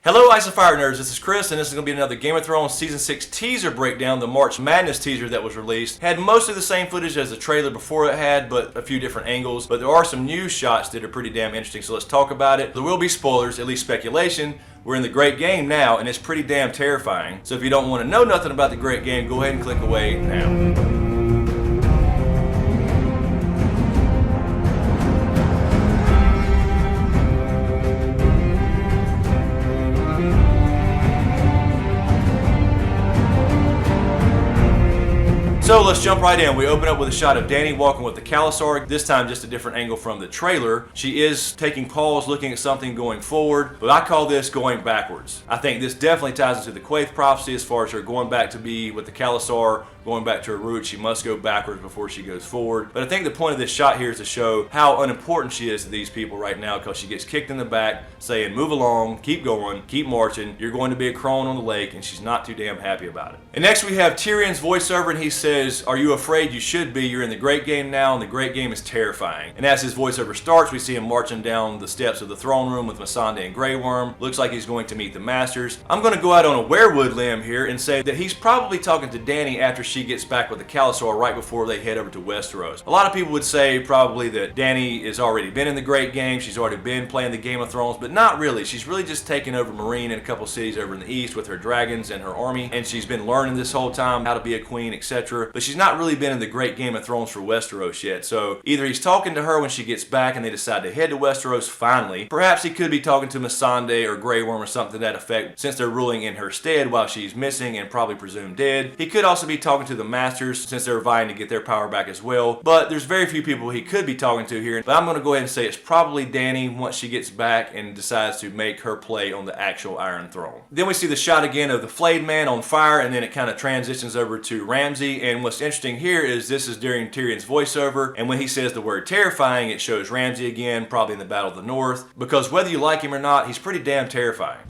Hello Ice and Fire Nerds, this is Chris and this is going to be another Game of Thrones Season 6 teaser breakdown. The March Madness teaser that was released had mostly the same footage as the trailer before it had, but a few different angles. But there are some new shots that are pretty damn interesting, so let's talk about it. There will be spoilers, at least speculation. We're in the Great Game now and it's pretty damn terrifying. So if you don't want to know nothing about the Great Game, go ahead and click away now. So let's jump right in. We open up with a shot of Dany walking with the Khalasar, this time just a different angle from the trailer. She is taking pause, looking at something going forward, but I call this going backwards. I think this definitely ties into the Quaithe prophecy as far as her going back to be with the Khalasar, going back to her roots. She must go backwards before she goes forward. But I think the point of this shot here is to show how unimportant she is to these people right now, because she gets kicked in the back saying, move along, keep going, keep marching, you're going to be a crone on the lake, and she's not too damn happy about it. And next we have Tyrion's voiceover, and he says, are you afraid? You should be. You're in the Great Game now, and the Great Game is terrifying. And as his voiceover starts, we see him marching down the steps of the throne room with Missandei and Grey Worm. Looks like he's going to meet the Masters. I'm going to go out on a werewood limb here and say that he's probably talking to Dany after she gets back with the Khalasar right before they head over to Westeros. A lot of people would say probably that Dany has already been in the Great Game. She's already been playing the Game of Thrones, but not really. She's really just taken over Meereen and a couple cities over in the east with her dragons and her army, and she's been learning this whole time how to be a queen, etc. But she's not really been in the Great Game of Thrones for Westeros yet. So either he's talking to her when she gets back and they decide to head to Westeros finally. Perhaps he could be talking to Missandei or Grey Worm or something to that effect, since they're ruling in her stead while she's missing and probably presumed dead. He could also be talking to the Masters, since they're vying to get their power back as well. But there's very few people he could be talking to here. But I'm going to go ahead and say it's probably Dany once she gets back and decides to make her play on the actual Iron Throne. Then we see the shot again of the flayed man on fire, and then it kind of transitions over to Ramsay. And what's interesting here is this is during Tyrion's voiceover, and when he says the word terrifying, it shows Ramsay again, probably in the Battle of the North, because whether you like him or not, he's pretty damn terrifying.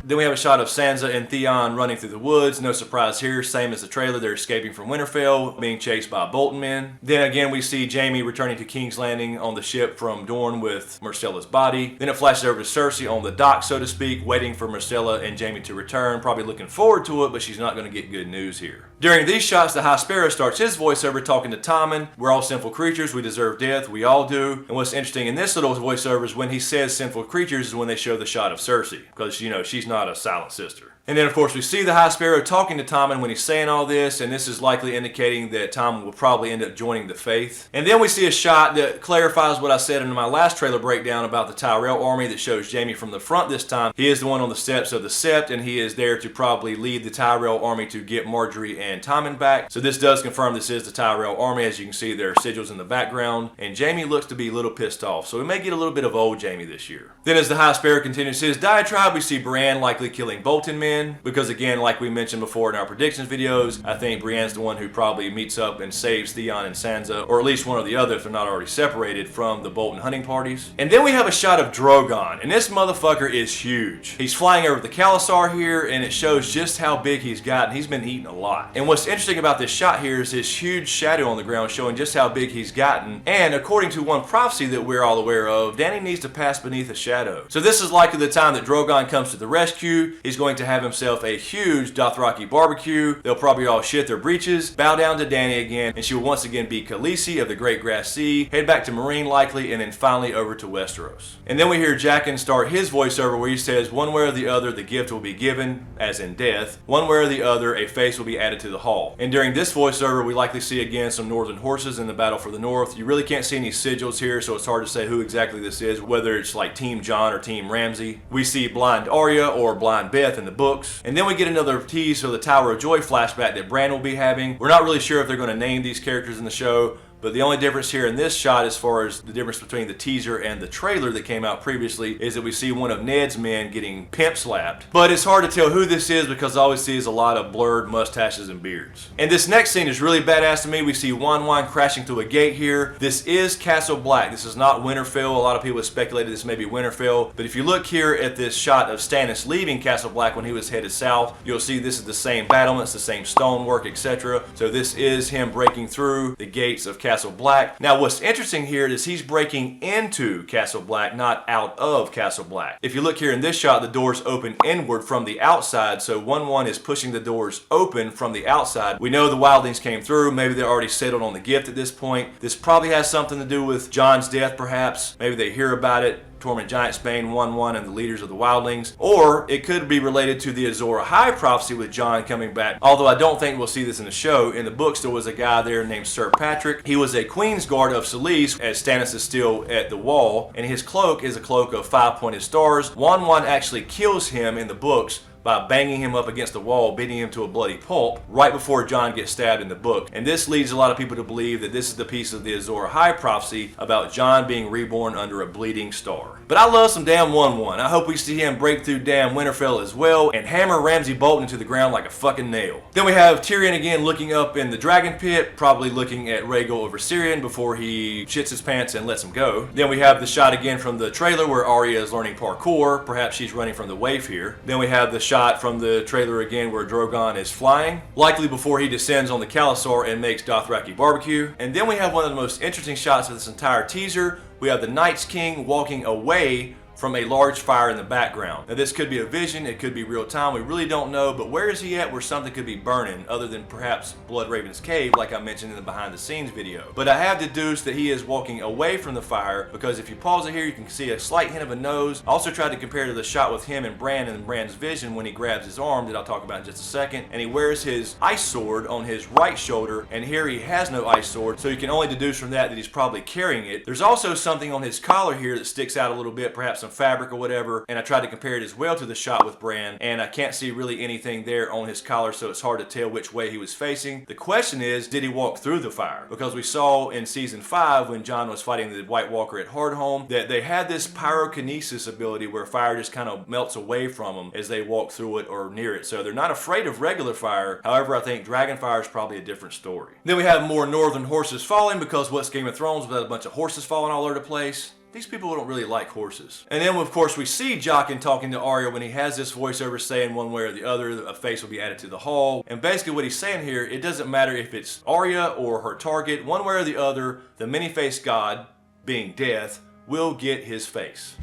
Then we have a shot of Sansa and Theon running through the woods. No surprise here, same as the trailer. They're escaping from Winterfell, being chased by Bolton men. Then again, we see Jaime returning to King's Landing on the ship from Dorne with Myrcella's body. Then it flashes over to Cersei on the dock, so to speak, waiting for Myrcella and Jaime to return. Probably looking forward to it, but she's not going to get good news here. During these shots, the High Sparrow starts his voiceover talking to Tommen. We're all sinful creatures. We deserve death. We all do. And what's interesting in this little voiceover is when he says sinful creatures is when they show the shot of Cersei, because, you know, she's not a silent sister. And then, of course, we see the High Sparrow talking to Tommen when he's saying all this, and this is likely indicating that Tommen will probably end up joining the Faith. And then we see a shot that clarifies what I said in my last trailer breakdown about the Tyrell army that shows Jaime from the front this time. He is the one on the steps of the Sept, and he is there to probably lead the Tyrell army to get Margaery and Tommen back. So this does confirm this is the Tyrell army. As you can see, there are sigils in the background, and Jaime looks to be a little pissed off. So we may get a little bit of old Jaime this year. Then as the High Sparrow continues his diatribe, we see Bran likely killing Bolton men. Because again, like we mentioned before in our predictions videos, I think Brienne's the one who probably meets up and saves Theon and Sansa, or at least one or the other if they're not already separated from the Bolton hunting parties. And then we have a shot of Drogon, and this motherfucker is huge. He's flying over the Khalasar here, and it shows just how big he's gotten. He's been eating a lot. And what's interesting about this shot here is this huge shadow on the ground showing just how big he's gotten. And according to one prophecy that we're all aware of, Dany needs to pass beneath a shadow. So this is likely the time that Drogon comes to the rescue. He's going to have himself a huge Dothraki barbecue. They'll probably all shit their breeches, bow down to Dany again, and she will once again be Khaleesi of the Great Grass Sea, head back to Meereen likely, and then finally over to Westeros. And then we hear Jaquen start his voiceover where he says, one way or the other the gift will be given, as in death. One way or the other a face will be added to the hall. And during this voiceover we likely see again some northern horses in the battle for the north. You really can't see any sigils here, so it's hard to say who exactly this is, whether it's like Team Jon or Team Ramsay. We see Blind Arya or Blind Beth in the books. And then we get another tease for the Tower of Joy flashback that Bran will be having. We're not really sure if they're going to name these characters in the show, but the only difference here in this shot, as far as the difference between the teaser and the trailer that came out previously, is that we see one of Ned's men getting pimp slapped. But it's hard to tell who this is because all we see is a lot of blurred mustaches and beards. And this next scene is really badass to me. We see Wun Wun crashing through a gate here. This is Castle Black. This is not Winterfell. A lot of people have speculated this may be Winterfell. But if you look here at this shot of Stannis leaving Castle Black when he was headed south, you'll see this is the same battlements, the same stonework, etc. So this is him breaking through the gates of Castle Black. Now what's interesting here is he's breaking into Castle Black, not out of Castle Black. If you look here in this shot, the doors open inward from the outside, so Wun Wun is pushing the doors open from the outside. We know the wildlings came through. Maybe they're already settled on the gift at this point. This probably has something to do with Jon's death, perhaps. Maybe they hear about it. Torment Giants Bane, Wun Wun, and the leaders of the wildlings. Or it could be related to the Azor Ahai prophecy with Jon coming back. Although I don't think we'll see this in the show. In the books, there was a guy there named Sir Patrick. He was a Queen's Guard of Selyse as Stannis is still at the wall. And his cloak is a cloak of 5-pointed stars. Wun Wun actually kills him in the books by banging him up against the wall, beating him to a bloody pulp, right before Jon gets stabbed in the book. And this leads a lot of people to believe that this is the piece of the Azor Ahai prophecy about Jon being reborn under a bleeding star. But I love some damn Wun Wun. I hope we see him break through damn Winterfell as well and hammer Ramsay Bolton into the ground like a fucking nail. Then we have Tyrion again looking up in the dragon pit, probably looking at Rhaegal over Syrian before he shits his pants and lets him go. Then we have the shot again from the trailer where Arya is learning parkour. Perhaps she's running from the waif here. Then we have the shot from the trailer again where Drogon is flying, likely before he descends on the Khalasar and makes Dothraki barbecue. And then we have one of the most interesting shots of this entire teaser. We have the Night's King walking away from a large fire in the background. Now this could be a vision, it could be real time, we really don't know, but where is he at where something could be burning other than perhaps Bloodraven's cave like I mentioned in the behind the scenes video. But I have deduced that he is walking away from the fire because if you pause it here you can see a slight hint of a nose. I also tried to compare to the shot with him and Bran's vision when he grabs his arm that I'll talk about in just a second, and he wears his ice sword on his right shoulder, and here he has no ice sword, so you can only deduce from that he's probably carrying it. There's also something on his collar here that sticks out a little bit, perhaps some fabric or whatever, and I tried to compare it as well to the shot with Bran, and I can't see really anything there on his collar, so it's hard to tell which way he was facing. The question is, did he walk through the fire? Because we saw in season 5 when Jon was fighting the White Walker at Hardhome that they had this pyrokinesis ability where fire just kind of melts away from them as they walk through it or near it, so they're not afraid of regular fire. However, I think dragon fire is probably a different story. Then we have more northern horses falling, because what's Game of Thrones without a bunch of horses falling all over the place? These people don't really like horses. And then, of course, we see Jaquen talking to Arya when he has this voiceover saying one way or the other, a face will be added to the hall. And basically what he's saying here, it doesn't matter if it's Arya or her target, one way or the other, the many-faced god, being death, will get his face.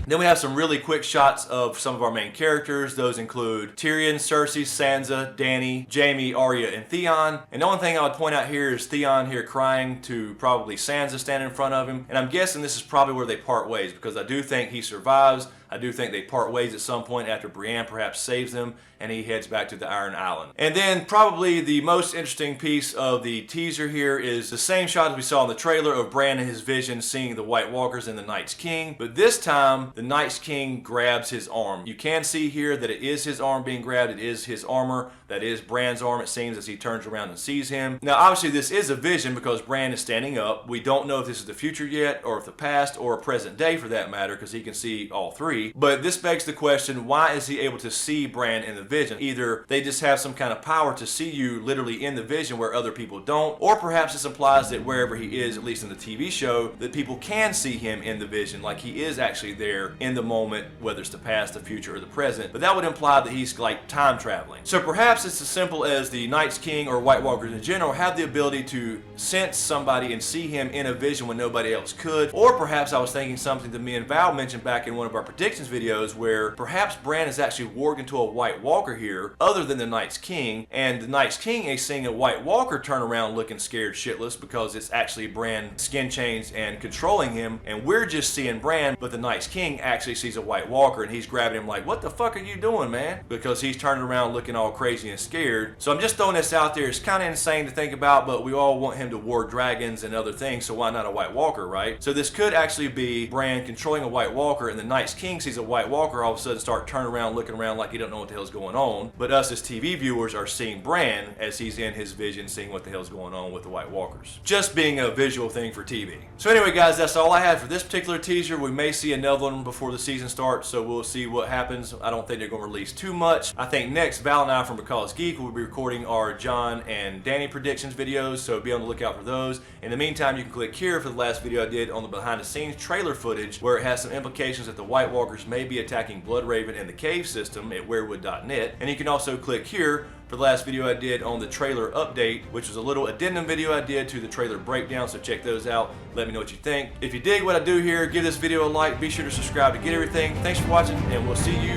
Then we have some really quick shots of some of our main characters. Those include Tyrion, Cersei, Sansa, Dany, Jaime, Arya, and Theon. And the only thing I would point out here is Theon here crying to probably Sansa standing in front of him. And I'm guessing this is probably where they part ways, because I do think he survives. I do think they part ways at some point after Brienne perhaps saves them and he heads back to the Iron Island. And then probably the most interesting piece of the teaser here is the same shot as we saw in the trailer of Bran and his vision seeing the White Walkers and the Night's King. But this time, the Night's King grabs his arm. You can see here that it is his arm being grabbed. It is his armor. That is Bran's arm, it seems, as he turns around and sees him. Now, obviously, this is a vision because Bran is standing up. We don't know if this is the future yet, or if the past, or present day for that matter, because he can see all three. But this begs the question, why is he able to see Bran in the vision? Either they just have some kind of power to see you literally in the vision where other people don't, or perhaps this implies that wherever he is, at least in the TV show, that people can see him in the vision, like he is actually there in the moment, whether it's the past, the future, or the present. But that would imply that he's like time traveling. So perhaps it's as simple as the Night's King or White Walkers in general have the ability to sense somebody and see him in a vision when nobody else could. Or perhaps I was thinking something that me and Val mentioned back in one of our predictions videos where perhaps Bran is actually warged into a White Walker here other than the Night's King, and the Night's King is seeing a White Walker turn around looking scared shitless because it's actually Bran skin changed and controlling him, and we're just seeing Bran, but the Night's King actually sees a White Walker and he's grabbing him like, what the fuck are you doing, man? Because he's turning around looking all crazy and scared. So I'm just throwing this out there. It's kind of insane to think about, but we all want him to war dragons and other things, so why not a White Walker, right? So this could actually be Bran controlling a White Walker, and the Night's King sees a White Walker all of a sudden start turning around looking around like he don't know what the hell's going on, but us as TV viewers are seeing Bran as he's in his vision seeing what the hell's going on with the White Walkers. Just being a visual thing for TV. So anyway guys, that's all I had for this particular teaser. We may see another one before the season starts, so we'll see what happens. I don't think they're going to release too much. I think next Val and I from Because Geek will be recording our Jon and Dany predictions videos, so be on the lookout for those. In the meantime, you can click here for the last video I did on the behind the scenes trailer footage where it has some implications that the White Walkers Walkers may be attacking Bloodraven in the cave system at werewood.net. And you can also click here for the last video I did on the trailer update, which was a little addendum video I did to the trailer breakdown, so check those out. Let me know what you think. If you dig what I do here, give this video a like. Be sure to subscribe to get everything. Thanks for watching, and we'll see you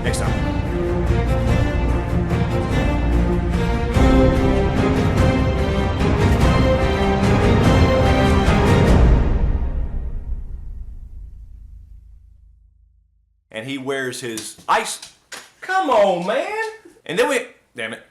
next time. And he wears his ice. Come on, man. And then damn it.